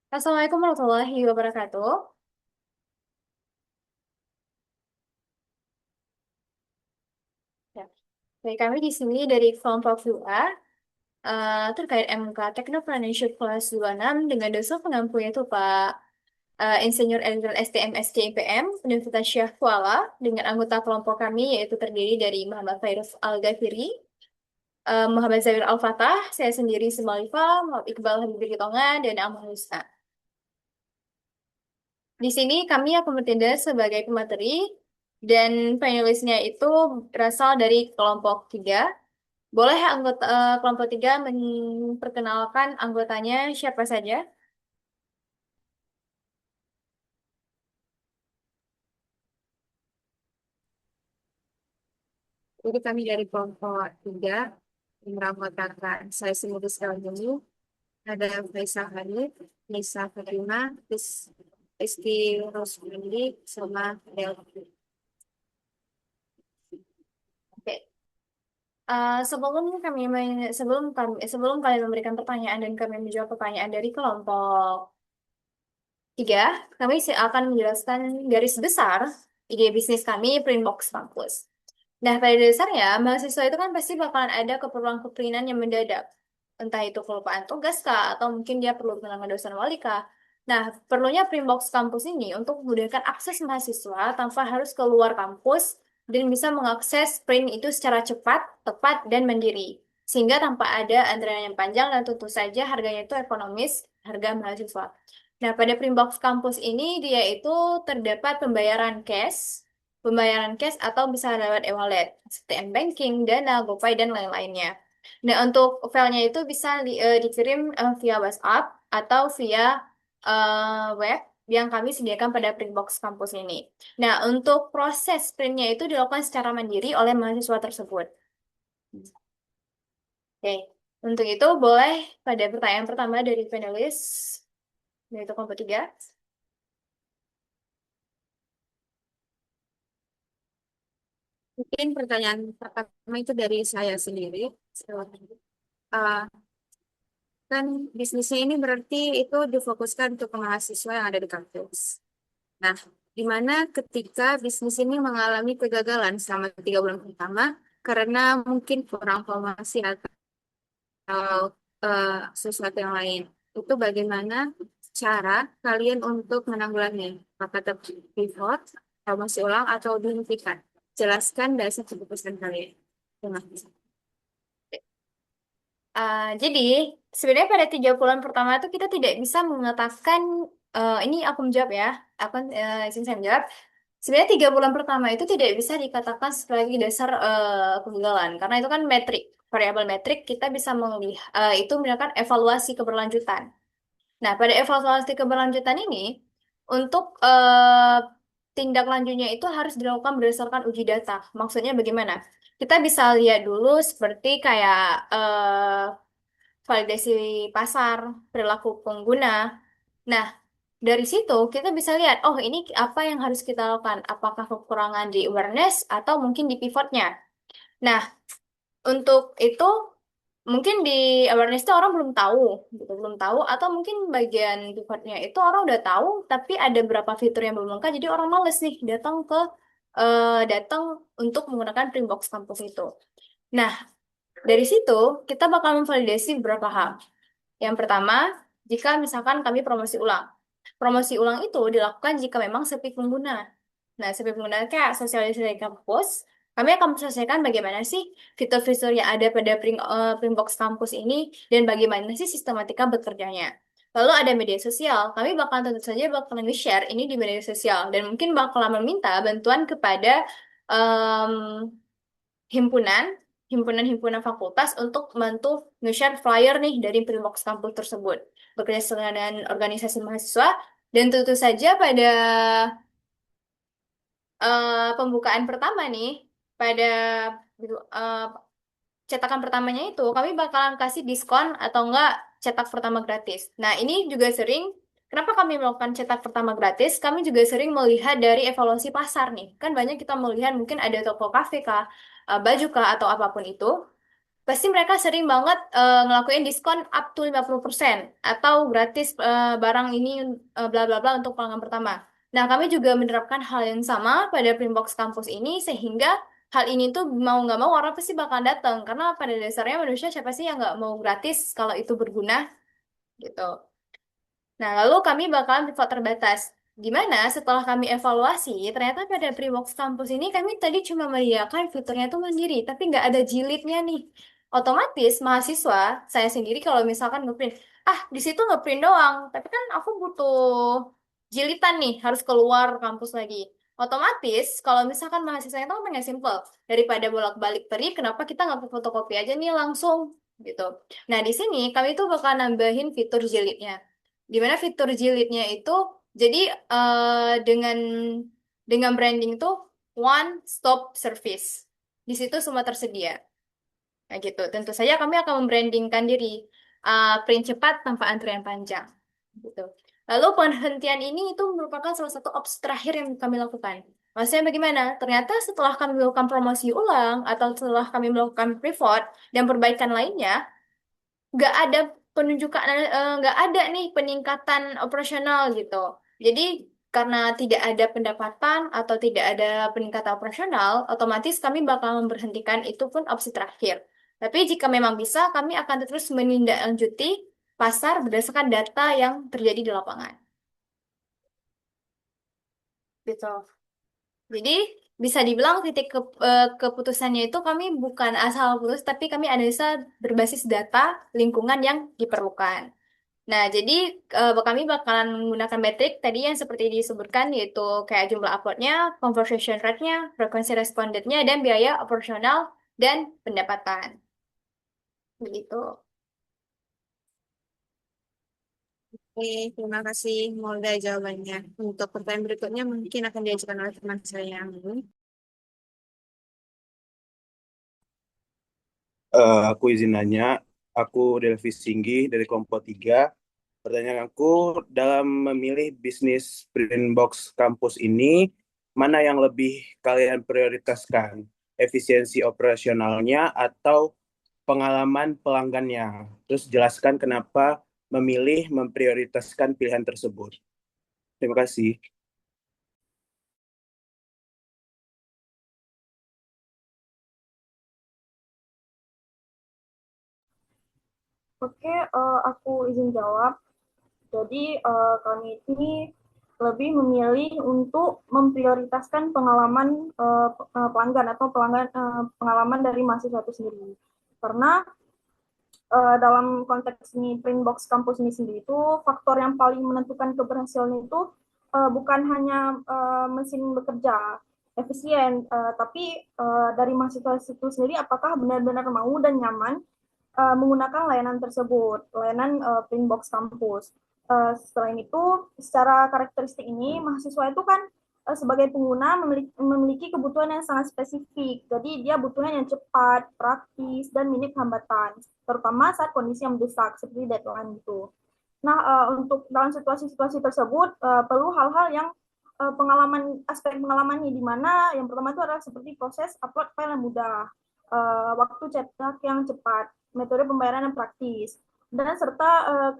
Assalamualaikum warahmatullahi wabarakatuh. Ya. Baik, kami di sini dari kelompok VUA terkait MK Technopreneurship kelas 26 dengan dosen pengampu yaitu Pak Insinyur Edwin STM SCIPM Universitas Syah Kuala dengan anggota kelompok kami yaitu terdiri dari Muhammad Fairuz Al-Ghafiri, Muhammad Zawir Al-Fatah, saya sendiri Simalifa, Muhammad Iqbal Habibie Tonga, dan Amal Husna. Di sini kami akan bertindak sebagai pemateri dan panelisnya itu berasal dari kelompok 3. Boleh anggota kelompok 3 memperkenalkan anggotanya siapa saja? Jadi kami dari kelompok 3 yang merangkutkan saya sendiri sekarang ini ada Faisal Hanif, Nisa Fatima, terus Rizky Rosmandi, sama Delvi. Oke. Sebelum kalian memberikan pertanyaan dan kami menjawab pertanyaan dari kelompok 3, kami akan menjelaskan garis besar ide bisnis kami Printbox Campus. Nah, pada dasarnya, mahasiswa itu kan pasti bakalan ada keperluan-keperluan yang mendadak. Entah itu kelupaan tugas kah, atau mungkin dia perlu kenalan dosen wali kah. Nah, perlunya Primbox kampus ini untuk memudahkan akses mahasiswa tanpa harus keluar kampus dan bisa mengakses print itu secara cepat, tepat, dan mandiri. Sehingga tanpa ada antrean yang panjang dan tentu saja harganya itu ekonomis, harga mahasiswa. Nah, pada Primbox kampus ini dia itu terdapat pembayaran cash atau bisa lewat e-wallet seperti m-banking, Dana, GoPay dan lain-lainnya. Nah, untuk filenya itu bisa dikirim via WhatsApp atau via web yang kami sediakan pada Printbox kampus ini. Nah, untuk proses printnya itu dilakukan secara mandiri oleh mahasiswa tersebut. Oke, untuk itu boleh pada pertanyaan pertama dari panelis, yaitu kelompok 3. Mungkin pertanyaan pertama itu dari saya sendiri. Uh, kan bisnisnya ini berarti itu difokuskan untuk mahasiswa yang ada di kampus. Nah, di mana ketika bisnis ini mengalami kegagalan selama 3 bulan pertama karena mungkin kurang formasi atau eh, sesuatu yang lain. Itu bagaimana cara kalian untuk menanggulannya? Apakah tetap pivot, promosi ulang, atau dihentikan? Jelaskan dasar keputusan kalian. Terima kasih. Jadi, sebenarnya pada 3 bulan pertama itu kita tidak bisa mengatakan, ini aku menjawab ya, izin saya menjawab. Sebenarnya 3 bulan pertama itu tidak bisa dikatakan sebagai dasar kegagalan, karena itu kan metrik, variabel metrik kita bisa melihat, itu merupakan evaluasi keberlanjutan. Nah, pada evaluasi keberlanjutan ini, untuk tindak lanjutnya itu harus dilakukan berdasarkan uji data. Maksudnya bagaimana? Kita bisa lihat dulu seperti kayak validasi pasar, perilaku pengguna. Nah, dari situ kita bisa lihat, oh ini apa yang harus kita lakukan? Apakah kekurangan di awareness atau mungkin di pivotnya? Nah, untuk itu mungkin di awareness itu orang belum tahu, gitu, belum tahu, atau mungkin bagian pivotnya itu orang udah tahu, tapi ada beberapa fitur yang belum lengkap, jadi orang males nih datang untuk menggunakan Primbox Campus itu. Nah, dari situ kita bakal memvalidasi beberapa hal. Yang pertama, jika misalkan kami promosi ulang. Promosi ulang itu dilakukan jika memang sepi pengguna. Nah, sepi pengguna kayak sosialisasi dari kampus, kami akan menyelesaikan bagaimana sih fitur-fitur yang ada pada Printbox kampus ini dan bagaimana sih sistematika bekerjanya. Lalu ada media sosial, kami bakal tentu saja bakalan share ini di media sosial dan mungkin bakalan meminta bantuan kepada em, himpunan, himpunan fakultas untuk membantu nge-share flyer nih dari Primox kampus tersebut. Bekerja sama dengan organisasi mahasiswa, dan tentu saja pada pembukaan pertama nih, pada gitu, cetakan pertamanya itu, kami bakalan kasih diskon atau enggak cetak pertama gratis. Nah, ini juga sering, kenapa kami melakukan cetak pertama gratis? Kami juga sering melihat dari evaluasi pasar nih. Kan banyak kita melihat mungkin ada toko kafe kah, baju kah, atau apapun itu. pasti mereka sering banget ngelakuin diskon up to 50% atau gratis barang ini bla bla bla untuk pelanggan pertama. Nah, kami juga menerapkan hal yang sama pada Printbox kampus ini sehingga hal ini tuh mau nggak mau orang pasti bakal datang karena pada dasarnya manusia siapa sih yang nggak mau gratis kalau itu berguna gitu. Nah, lalu kami bakalan pivot terbatas. Gimana setelah kami evaluasi, ternyata pada Preworks Campus ini kami tadi cuma menyediakan fiturnya itu mandiri, tapi nggak ada jilidnya nih. Otomatis mahasiswa, saya sendiri kalau misalkan ngeprint, di situ ngeprint doang, tapi kan aku butuh jilitan nih, harus keluar kampus lagi. Otomatis, kalau misalkan mahasiswa itu pengen simple, daripada bolak-balik pergi, kenapa kita nggak fotokopi aja nih langsung, gitu. Nah, di sini kami tuh bakal nambahin fitur jilidnya. Di mana fitur jilidnya itu jadi dengan branding itu one stop service. Di situ semua tersedia. Nah, gitu. Tentu saja kami akan membrandingkan diri print cepat tanpa antrian panjang. Gitu. Lalu penghentian ini itu merupakan salah satu opsi terakhir yang kami lakukan. Maksudnya bagaimana? Ternyata setelah kami melakukan promosi ulang atau setelah kami melakukan pivot dan perbaikan lainnya, nggak ada penunjukan nggak ada nih peningkatan operasional gitu. Jadi karena tidak ada pendapatan atau tidak ada peningkatan operasional, otomatis kami bakal memberhentikan itu pun opsi terakhir. Tapi jika memang bisa, kami akan terus menindaklanjuti pasar berdasarkan data yang terjadi di lapangan. Gitu. Jadi bisa dibilang keputusannya itu kami bukan asal putus, tapi kami analisa berbasis data lingkungan yang diperlukan. Nah, jadi kami bakalan menggunakan metrik tadi yang seperti disebutkan, yaitu kayak jumlah uploadnya, conversation rate-nya, frekuensi respondennya, dan biaya operasional dan pendapatan. Begitu. Oke, terima kasih Molda jawabannya. Untuk pertanyaan berikutnya mungkin akan diajukan oleh teman saya. Aku izin nanya, aku Delvi Singgi dari kelompok 3. Pertanyaan aku, dalam memilih bisnis print box kampus ini, mana yang lebih kalian prioritaskan? Efisiensi operasionalnya atau pengalaman pelanggannya? Terus jelaskan kenapa memilih memprioritaskan pilihan tersebut. Terima kasih. Oke, aku izin jawab. Jadi kami ini lebih memilih untuk memprioritaskan pengalaman pelanggan atau pengalaman dari mahasiswa itu sendiri. Karena dalam konteks ini Printbox kampus ini sendiri itu faktor yang paling menentukan keberhasilan itu bukan hanya mesin bekerja efisien, tapi dari mahasiswa itu sendiri apakah benar-benar mau dan nyaman menggunakan layanan tersebut, layanan Printbox kampus. Selain itu, secara karakteristik ini, mahasiswa itu kan sebagai pengguna memiliki kebutuhan yang sangat spesifik. Jadi dia butuhnya yang cepat, praktis, dan minim hambatan, terutama saat kondisi yang mendesak seperti deadline gitu. Nah, untuk dalam situasi-situasi tersebut perlu hal-hal yang aspek pengalamannya di mana yang pertama itu adalah seperti proses upload file yang mudah, waktu cetak yang cepat, metode pembayaran yang praktis, dan serta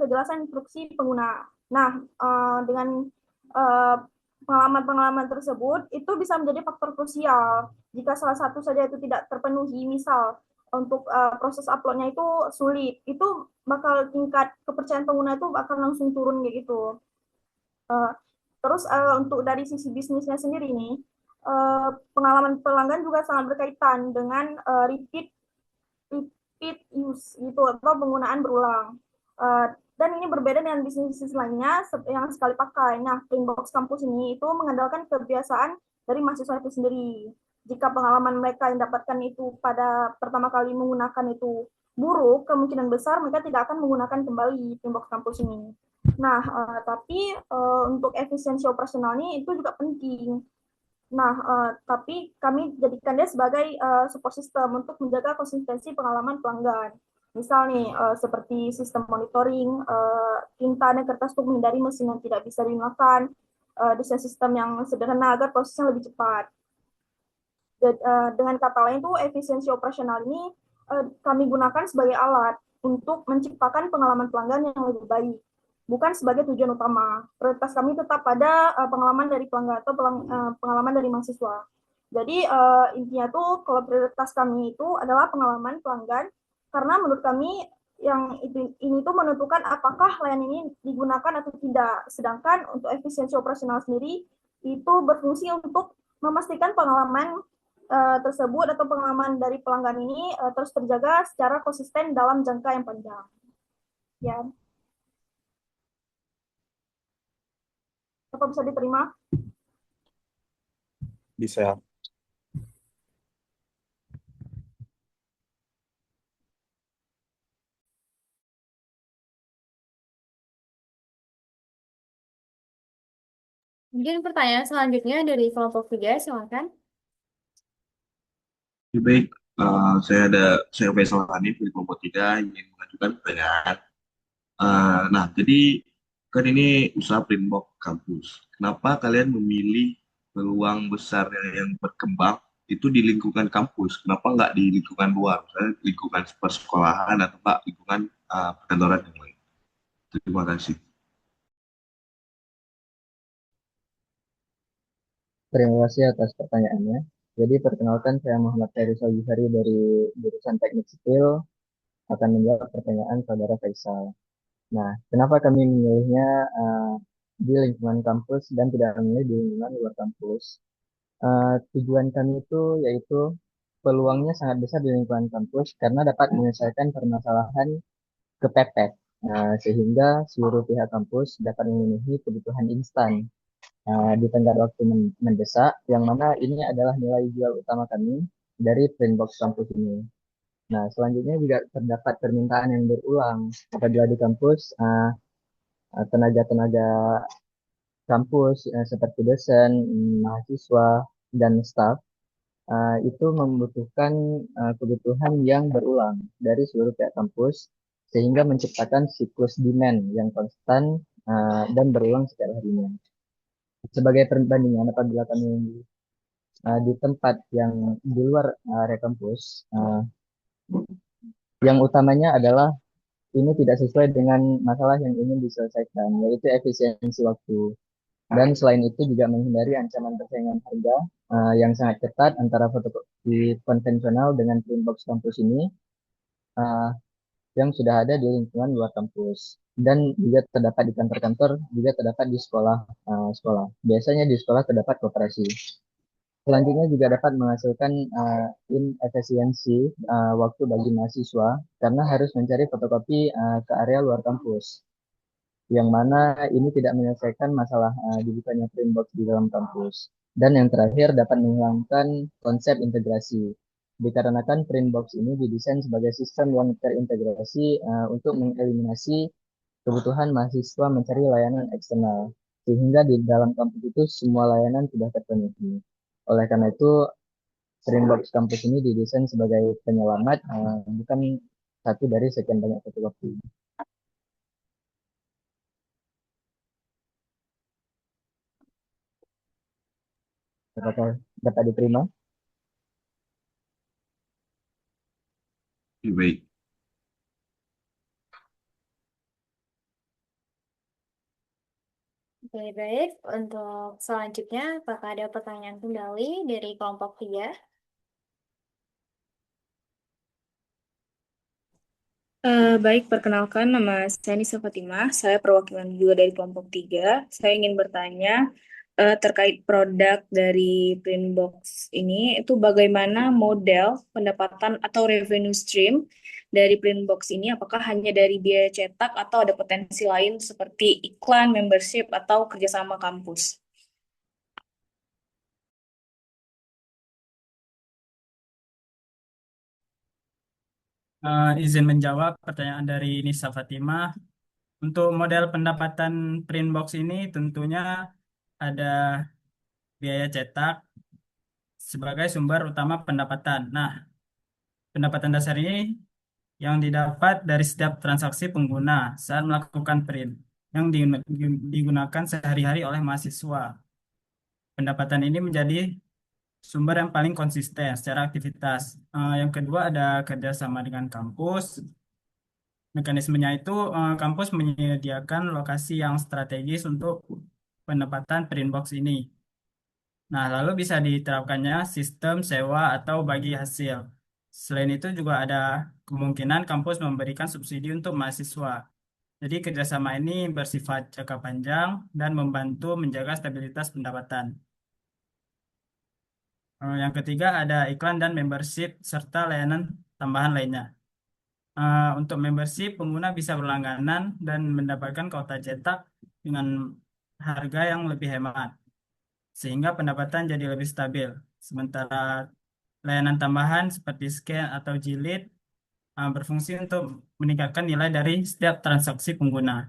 kejelasan instruksi pengguna. Nah, dengan pengalaman-pengalaman tersebut itu bisa menjadi faktor krusial jika salah satu saja itu tidak terpenuhi, misal untuk proses uploadnya itu sulit, itu bakal tingkat kepercayaan pengguna itu akan langsung turun kayak gitu. Uh, Terus untuk dari sisi bisnisnya sendiri nih, pengalaman pelanggan juga sangat berkaitan dengan repeat use gitu atau penggunaan berulang. Dan ini berbeda dengan bisnis lainnya yang sekali pakai. Nah, Printbox kampus ini itu mengandalkan kebiasaan dari mahasiswa itu sendiri. Jika pengalaman mereka yang dapatkan itu pada pertama kali menggunakan itu buruk, kemungkinan besar mereka tidak akan menggunakan kembali Printbox kampus ini. Nah, tapi untuk efisiensi operasional ini itu juga penting. Nah, tapi kami jadikan dia sebagai support system untuk menjaga konsistensi pengalaman pelanggan. Misal nih, seperti sistem monitoring, tinta dan kertas untuk menghindari mesin yang tidak bisa digunakan, desain sistem yang sederhana agar prosesnya lebih cepat. Dengan kata lain tuh efisiensi operasional ini kami gunakan sebagai alat untuk menciptakan pengalaman pelanggan yang lebih baik, bukan sebagai tujuan utama. Prioritas kami tetap pada pengalaman dari pelanggan atau pengalaman dari mahasiswa. Jadi intinya tuh kalau prioritas kami itu adalah pengalaman pelanggan, karena menurut kami yang ini tuh menentukan apakah layanan ini digunakan atau tidak. Sedangkan untuk efisiensi operasional sendiri itu berfungsi untuk memastikan pengalaman tersebut atau pengalaman dari pelanggan ini terus terjaga secara konsisten dalam jangka yang panjang. Ya, apa bisa diterima? Bisa. Mungkin pertanyaan selanjutnya dari kelompok 3, silakan. Ya, baik, saya Faisal Hanif dari kelompok 3 ingin mengajukan pertanyaan. Nah, jadi kan ini usaha Primbok kampus. Kenapa kalian memilih peluang besar yang berkembang itu di lingkungan kampus? Kenapa nggak di lingkungan luar, misalnya lingkungan persekolahan atau nggak lingkungan perkantoran yang lain? Terima kasih. Terima kasih atas pertanyaannya. Jadi perkenalkan saya Muhammad Faisal Zuhari dari jurusan Teknik Sipil akan menjawab pertanyaan Saudara Faisal. Nah, kenapa kami memilihnya di lingkungan kampus dan tidak memilih di lingkungan luar kampus? Tujuan kami itu yaitu peluangnya sangat besar di lingkungan kampus karena dapat menyelesaikan permasalahan kepepet, sehingga seluruh pihak kampus dapat memenuhi kebutuhan instan di tenggat waktu mendesak, yang mana ini adalah nilai jual utama kami dari Printbox kampus ini. Nah, selanjutnya juga terdapat permintaan yang berulang apabila di kampus tenaga-tenaga kampus seperti dosen, mahasiswa, dan staf itu membutuhkan kebutuhan yang berulang dari seluruh pihak kampus sehingga menciptakan siklus demand yang konstan dan berulang setiap harinya. Sebagai perbandingan, apabila kami di tempat yang di luar area kampus, yang utamanya adalah ini tidak sesuai dengan masalah yang ingin diselesaikan, yaitu efisiensi waktu. Dan selain itu juga menghindari ancaman persaingan harga yang sangat ketat antara fotokopi konvensional dengan printbox kampus ini uh, yang sudah ada di lingkungan luar kampus. Dan juga terdapat di kantor-kantor, juga terdapat di sekolah. Biasanya di sekolah terdapat koperasi. Selanjutnya juga dapat menghasilkan inefisiensi waktu bagi mahasiswa karena harus mencari fotokopi ke area luar kampus, yang mana ini tidak menyelesaikan masalah dibukanya printbox di dalam kampus. Dan yang terakhir dapat menghilangkan konsep integrasi, dikarenakan printbox ini didesain sebagai sistem yang terintegrasi untuk mengeliminasi kebutuhan mahasiswa mencari layanan eksternal, sehingga di dalam kampus itu semua layanan sudah terpenuhi. Oleh karena itu, Printbox kampus ini didesain sebagai penyelamat, bukan satu dari sekian banyak fotokopi. Apakah dapat diterima? Ya, baik. Baik-baik, untuk selanjutnya apakah ada pertanyaan kembali dari kelompok 3? Baik, perkenalkan nama saya Nisa Fatimah. Saya perwakilan juga dari kelompok 3. Saya ingin bertanya terkait produk dari Printbox ini, itu bagaimana model pendapatan atau revenue stream dari Printbox ini? Apakah hanya dari biaya cetak atau ada potensi lain seperti iklan, membership, atau kerjasama kampus? Izin menjawab pertanyaan dari Nisa Fatimah. Untuk model pendapatan Printbox ini tentunya ada biaya cetak sebagai sumber utama pendapatan. Nah, pendapatan dasar ini yang didapat dari setiap transaksi pengguna saat melakukan print yang digunakan sehari-hari oleh mahasiswa. Pendapatan ini menjadi sumber yang paling konsisten secara aktivitas. Yang kedua ada kerjasama dengan kampus. Mekanismenya itu kampus menyediakan lokasi yang strategis untuk penempatan Printbox ini. Nah, lalu bisa diterapkannya sistem sewa atau bagi hasil. Selain itu juga ada kemungkinan kampus memberikan subsidi untuk mahasiswa. Jadi kerjasama ini bersifat jangka panjang dan membantu menjaga stabilitas pendapatan. Yang ketiga ada iklan dan membership serta layanan tambahan lainnya. Untuk membership, pengguna bisa berlangganan dan mendapatkan kuota cetak dengan harga yang lebih hemat, sehingga pendapatan jadi lebih stabil. Sementara layanan tambahan seperti scan atau jilid berfungsi untuk meningkatkan nilai dari setiap transaksi pengguna.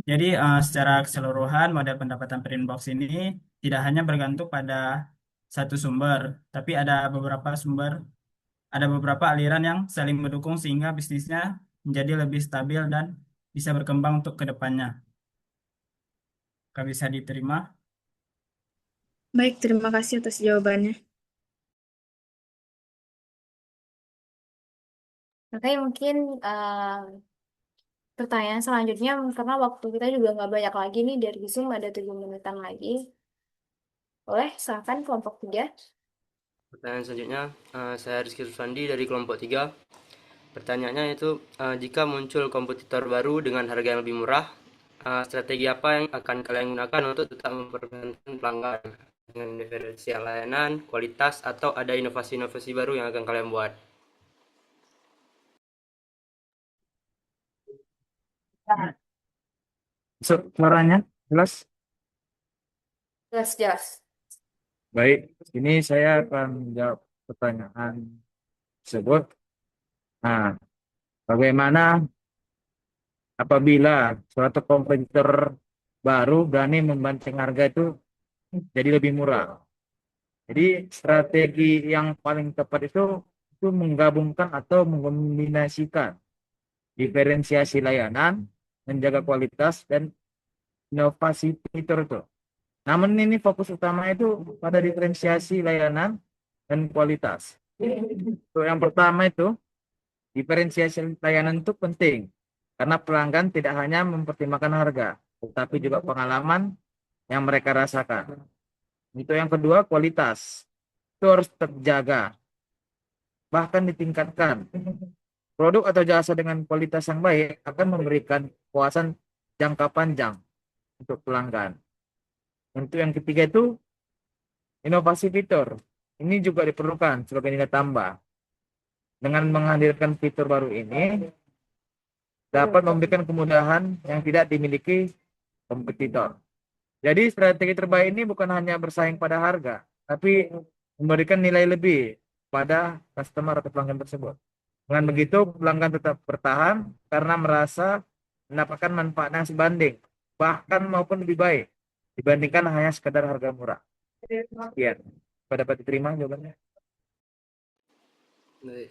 Jadi secara keseluruhan model pendapatan Printbox ini tidak hanya bergantung pada satu sumber, tapi ada beberapa aliran yang saling mendukung sehingga bisnisnya menjadi lebih stabil dan bisa berkembang untuk ke depannya. Apakah bisa diterima? Baik, terima kasih atas jawabannya. Oke, mungkin pertanyaan selanjutnya, karena waktu kita juga nggak banyak lagi nih, dari Zoom ada 7 menitan lagi. Boleh, silakan kelompok 3. Pertanyaan selanjutnya, saya Rizky Rusandi dari kelompok 3. Pertanyaannya itu, jika muncul kompetitor baru dengan harga yang lebih murah, strategi apa yang akan kalian gunakan untuk tetap mempertahankan pelanggan dengan diferensial layanan, kualitas, atau ada inovasi-inovasi baru yang akan kalian buat? Suaranya jelas? Jelas-jelas. Baik, ini saya akan menjawab pertanyaan tersebut. Nah, bagaimana apabila suatu kompetitor baru berani membanting harga itu jadi lebih murah? Jadi strategi yang paling tepat itu menggabungkan atau mengombinasikan diferensiasi layanan, menjaga kualitas dan inovasi fitur itu. Namun ini fokus utama itu pada diferensiasi layanan dan kualitas. Untuk yang pertama itu, diferensiasi layanan itu penting karena pelanggan tidak hanya mempertimbangkan harga, tetapi juga pengalaman yang mereka rasakan. Itu yang kedua, kualitas. Itu harus terjaga, bahkan ditingkatkan. Produk atau jasa dengan kualitas yang baik akan memberikan kepuasan jangka panjang untuk pelanggan. Untuk yang ketiga itu, inovasi fitur. Ini juga diperlukan sebagai nilai tambah. Dengan menghadirkan fitur baru ini, dapat memberikan kemudahan yang tidak dimiliki kompetitor. Jadi strategi terbaik ini bukan hanya bersaing pada harga, tapi memberikan nilai lebih pada customer atau pelanggan tersebut. Dengan begitu, pelanggan tetap bertahan karena merasa mendapatkan manfaat yang sebanding, bahkan maupun lebih baik dibandingkan hanya sekedar harga murah. Sekian. Dapat diterima jawabannya. Baik.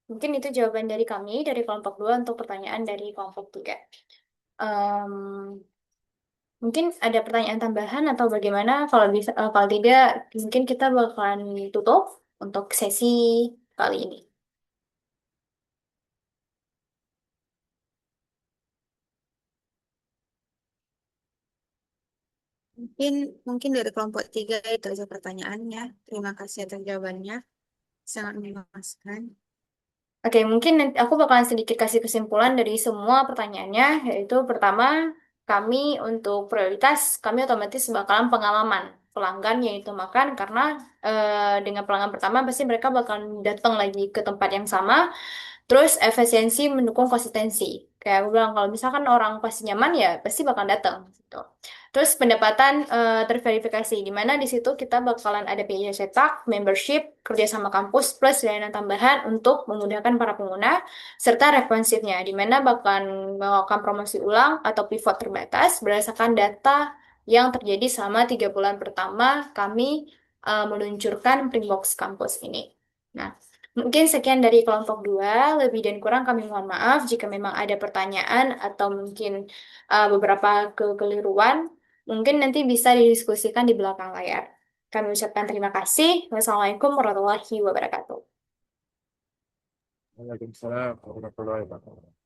Mungkin itu jawaban dari kami, dari kelompok 2 untuk pertanyaan dari kelompok 3. Mungkin ada pertanyaan tambahan atau bagaimana? Kalau bisa, kalau tidak, mungkin kita bakalan tutup untuk sesi kali ini. Mungkin dari kelompok 3 itu aja pertanyaannya. Terima kasih atas jawabannya. Sangat memuaskan. Oke, mungkin nanti aku bakalan sedikit kasih kesimpulan dari semua pertanyaannya, yaitu pertama, kami untuk prioritas, kami otomatis bakalan pengalaman pelanggan yaitu makan, karena dengan pelanggan pertama pasti mereka bakalan datang lagi ke tempat yang sama. Terus efisiensi mendukung konsistensi. Kayak aku bilang, kalau misalkan orang pasti nyaman ya pasti bakal datang gitu. Terus pendapatan terverifikasi, di mana di situ kita bakalan ada biaya cetak, membership, kerjasama kampus, plus layanan tambahan untuk memudahkan para pengguna, serta responsifnya, di mana bakalan melakukan promosi ulang atau pivot terbatas berdasarkan data yang terjadi selama 3 bulan pertama kami meluncurkan Printbox Campus ini. Nah, Mungkin sekian dari kelompok 2. Lebih dan kurang kami mohon maaf jika memang ada pertanyaan atau mungkin beberapa kekeliruan. Mungkin nanti bisa didiskusikan di belakang layar. Kami ucapkan terima kasih. Wassalamualaikum warahmatullahi wabarakatuh. Waalaikumsalam warahmatullahi wabarakatuh.